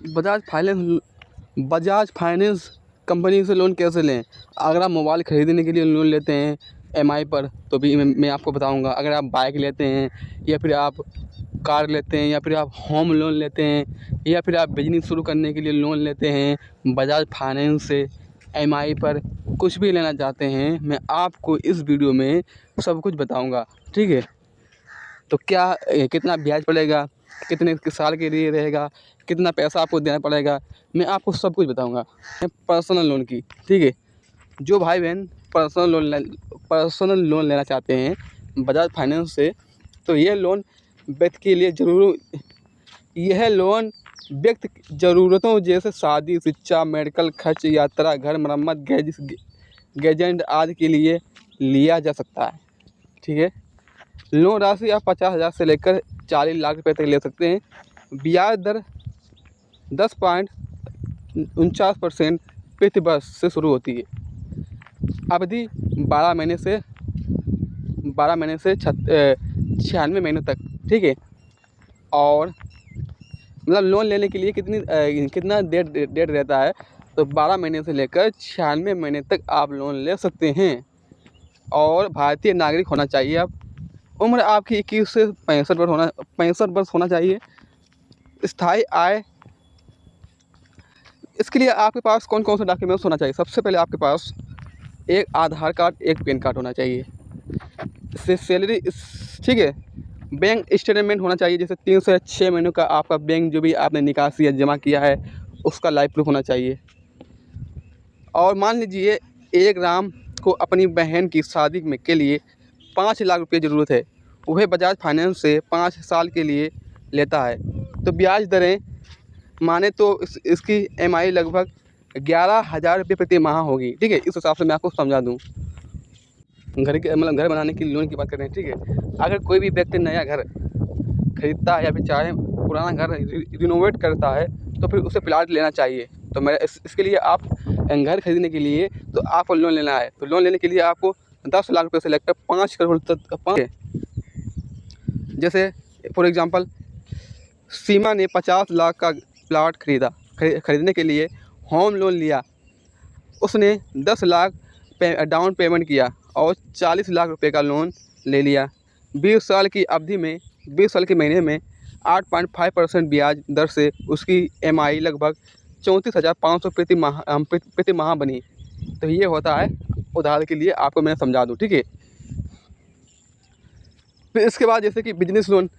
Bajaj finance company से loan कैसे लें। अगर आप मोबाइल ख़रीदने के लिए लोन लेते हैं EMI पर, तो भी मैं आपको बताऊंगा। अगर आप बाइक लेते हैं, या फिर आप कार लेते हैं, या फिर आप होम लोन लेते हैं, या फिर आप बिजनेस शुरू करने के लिए लोन लेते हैं बजाज फाइनेंस से EMI पर, कुछ भी लेना चाहते हैं, मैं आपको इस वीडियो में सब कुछ बताऊँगा। ठीक है, तो क्या कितना ब्याज पड़ेगा, कितने साल के लिए रहेगा, कितना पैसा आपको देना पड़ेगा, मैं आपको सब कुछ बताऊंगा। पर्सनल लोन की, ठीक है, जो भाई बहन पर्सनल लोन लेना चाहते हैं बजाज फाइनेंस से, तो यह लोन व्यक्ति ज़रूरतों जैसे शादी, शिक्षा, मेडिकल खर्च, यात्रा, घर मरम्मत, गैजेट आदि के लिए लिया जा सकता है। ठीक है, लोन राशि आप 50,000 से लेकर 40 लाख रुपए तक ले सकते हैं। ब्याज दर 10.49% प्रति वर्ष से शुरू होती है। अवधि 12 महीने से 96 महीनों तक। ठीक है, और मतलब लोन लेने के लिए कितना डेट रहता है, तो 12 महीने से लेकर 96 महीने तक आप लोन ले सकते हैं। और भारतीय नागरिक होना चाहिए आप। उम्र आपकी 21 से 65 वर्ष होना चाहिए। स्थायी आय, इसके लिए आपके पास कौन कौन से डॉक्यूमेंट्स होना चाहिए। सबसे पहले आपके पास एक आधार कार्ड, एक पैन कार्ड होना चाहिए। इससे सैलरी, ठीक है, बैंक स्टेटमेंट होना चाहिए, जैसे 3 से 6 महीनों का आपका बैंक जो भी आपने निकासी या जमा किया है उसका लाइव प्रूफ होना चाहिए। और मान लीजिए एक राम को अपनी बहन की शादी के लिए 5 लाख रुपये ज़रूरत है, वह बजाज फाइनेंस से 5 साल के लिए लेता है, तो ब्याज दरें माने तो इसकी EMI लगभग 11,000 रुपये प्रति माह होगी। ठीक है, इस हिसाब से मैं आपको समझा दूँ। घर बनाने की लोन की बात कर रहे हैं। ठीक है, अगर कोई भी व्यक्ति नया घर खरीदता है या फिर चाहे पुराना घर रिनोवेट करता है, तो फिर उसे प्लाट लेना चाहिए। तो इसके लिए आप घर खरीदने के लिए तो आपको लोन लेना है, तो लोन लेने के लिए आपको 10 लाख रुपये से लेकर 5 करोड़ तक। जैसे फॉर एग्ज़ाम्पल सीमा ने 50 लाख का प्लाट खरीदने के लिए होम लोन लिया। उसने 10 लाख डाउन पेमेंट किया और 40 लाख रुपए का लोन ले लिया। 20 साल की अवधि में 20 साल के महीने में 8.5% ब्याज दर से उसकी EMI लगभग 34,500 प्रति माह बनी। तो ये होता है, उदाहरण के लिए आपको मैं समझा दूँ। ठीक है, फिर इसके बाद जैसे कि बिजनेस लोन,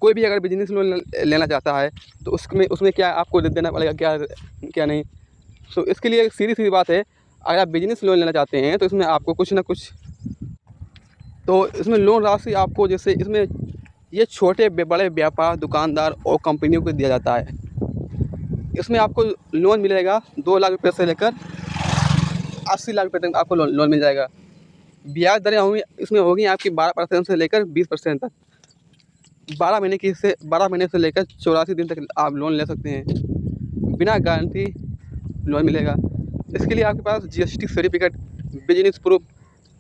कोई भी अगर बिजनेस लोन लेना चाहता है तो उसमें क्या आपको देना पड़ेगा, क्या नहीं। तो इसके लिए सीधी बात है, अगर आप बिजनेस लोन लेना चाहते हैं तो इसमें आपको कुछ ना कुछ, तो इसमें लोन राशि आपको, जैसे इसमें ये छोटे बड़े व्यापार, दुकानदार और कंपनियों को दिया जाता है। इसमें आपको लोन मिलेगा 2 लाख रुपये से लेकर 80 लाख रुपये तक आपको लोन मिल जाएगा। ब्याज दरें होंगी आपकी 12% से लेकर 20% तक। 12 महीने से लेकर 84 दिन तक आप लोन ले सकते हैं। बिना गारंटी लोन मिलेगा। इसके लिए आपके पास GST certificate, business proof,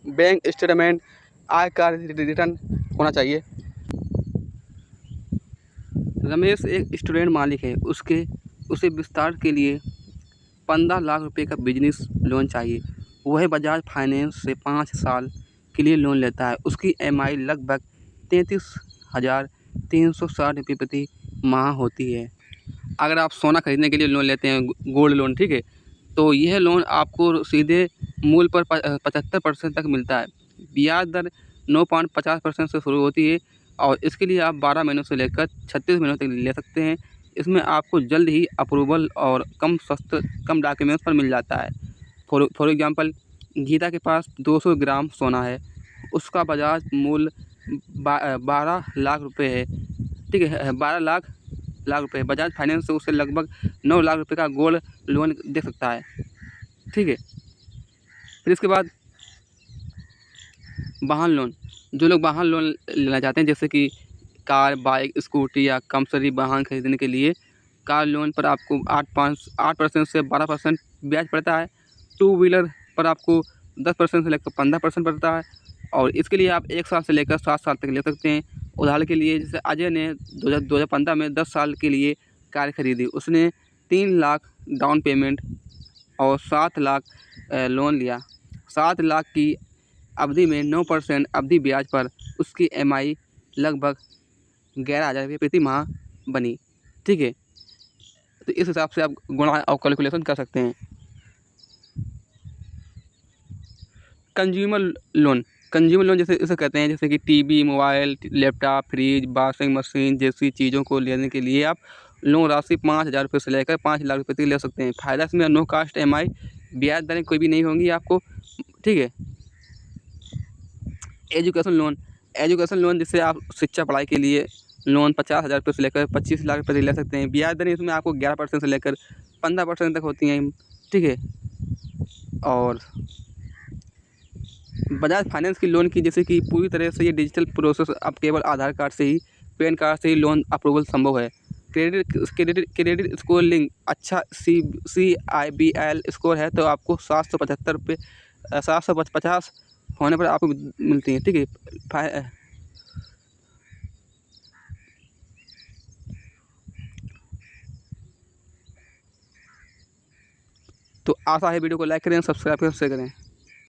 bank statement, आयकर रिटर्न होना चाहिए। रमेश एक स्टूडेंट मालिक है, उसे विस्तार के लिए 15 लाख रुपए का बिजनेस लोन चाहिए। वह बजाज फाइनेंस से 5 साल के लिए लोन लेता है। उसकी EMI लगभग 33,360 रुपये प्रति माह होती है। अगर आप सोना खरीदने के लिए लोन लेते हैं, गोल्ड लोन, ठीक है, तो यह लोन आपको सीधे मूल पर 75% तक मिलता है। ब्याज दर 9.50% से शुरू होती है और इसके लिए आप 12 महीनों से लेकर 36 महीनों तक ले सकते हैं। इसमें आपको जल्द ही अप्रूवल और कम डॉक्यूमेंट्स पर मिल जाता है। फॉर एग्ज़ाम्पल गीता के पास 200 ग्राम सोना है, उसका बाजार मूल्य 12 लाख रुपये है। ठीक है, 12 लाख रुपये। बजाज फाइनेंस से उसे लगभग 9 लाख रुपये का गोल्ड लोन दे सकता है। ठीक है, फिर इसके बाद वाहन लोन। जो लोग वाहन लोन लेना चाहते हैं, जैसे कि कार, बाइक, स्कूटी या कमर्शियल वाहन खरीदने के लिए, कार लोन पर आपको 8% से 12% ब्याज पड़ता है। 2 व्हीलर पर आपको 10% से लेकर 15% पड़ता है और इसके लिए आप 1 साल से लेकर 7 साल तक ले सकते हैं। उदाहरण के लिए जैसे अजय ने 2015 में 10 साल के लिए कार खरीदी, उसने 3 लाख डाउन पेमेंट और 7 लाख लोन लिया। 7 लाख की अवधि में 9% अवधि ब्याज पर उसकी EMI लगभग 11,000 रुपये प्रति माह बनी। ठीक है, तो इस हिसाब से आप गुणा और कैलकुलेशन कर सकते हैं। कंज्यूमर लोन जैसे इसे कहते हैं, जैसे कि TV, mobile, laptop, fridge, washing machine जैसी चीज़ों को लेने के लिए आप लोन राशि 5,000 रुपये से लेकर 5 लाख रुपये तक ले सकते हैं। फ़ायदा इसमें नो कास्ट EMI, ब्याज दरें कोई भी नहीं होंगी आपको। ठीक है। एजुकेशन लोन जिससे आप शिक्षा पढ़ाई के लिए लोन 50,000 रुपये से लेकर 25 लाख रुपये तक ले सकते हैं। ब्याज दरें इसमें आपको 11% से लेकर 15% तक होती हैं। ठीक है। और बजाज फाइनेंस की लोन की जैसे कि पूरी तरह से ये डिजिटल प्रोसेस, अब केवल आधार कार्ड से ही, पैन कार्ड से ही लोन अप्रूवल संभव है। क्रेडिट स्कोर लिंक अच्छा CIBIL स्कोर है तो आपको 750 होने पर आपको मिलती है। ठीक है। तो आशा है वीडियो को लाइक करें, सब्सक्राइब करें, शेयर करें।